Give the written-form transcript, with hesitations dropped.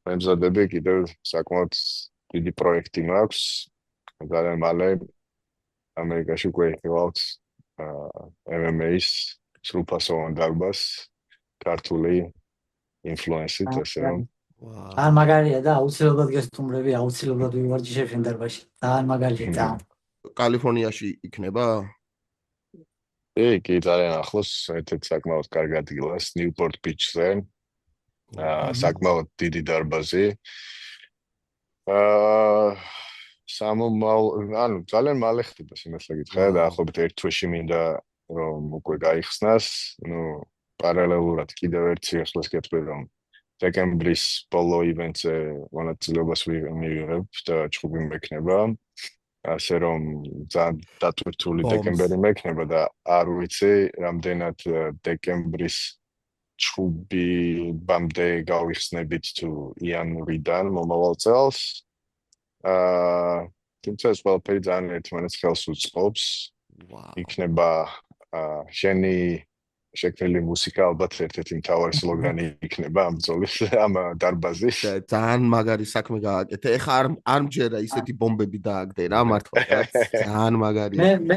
მემზადები კიდევ საკმაოდ დიდი პროექტი მაქვს. ძალიან მალე ამერიკაში უკვე იხილავთ MMA-ს სრულფასოვან დარბას ქართული ინფლუენსით, ასე რომ ძალიან მაგარია და აუცილებლად გესტუმრები, აუცილებლად ვივარჯიშებ შენ დარბაზში. ძალიან მაგარია ძალიან. კალიფორნიაში იქნება? კი, ძალიან ახლოს, ერთ-ერთ საკმაოდ კარგ ადგილას, ნიუპორტ ბიჩზე. საკმაოდ დიდი დარბაზი. ძალიან მალე ხდება, იმას გითხრა, დაახლოებით ერთ თვეში მინდა რომ უკვე გაიხსნას, პარალელურად კიდევ ერთ სიახლეს გეტყვი რომ დეკემბრის ბოლო ივენტზე მონაწილეობას მივიღებ და ჩხუბი მექნება. ასე რომ ძალიან დატვირთული დეკემბერი მექნება და არ ვიცი რამდენად დეკემბრის ჩხუბამდე გავიხსნებით თუ იანვრიდან მომავალ წელს. თუმცა ეს ყველაფერი ძალიან ერთმანეთს ხელს უწყობს. იქნება შენი შექმნილი მუსიკა ალბათ ერთ-ერთი მთავარი სლოგანი იქნება ამ ბრძოლის, ამ დარბაზის. ძალიან მაგარი საქმე გააკეთე. ეხლა არ მჯერა ისეთი ბომბები დააგდე რა მართლა. ძალიან მაგარია. მე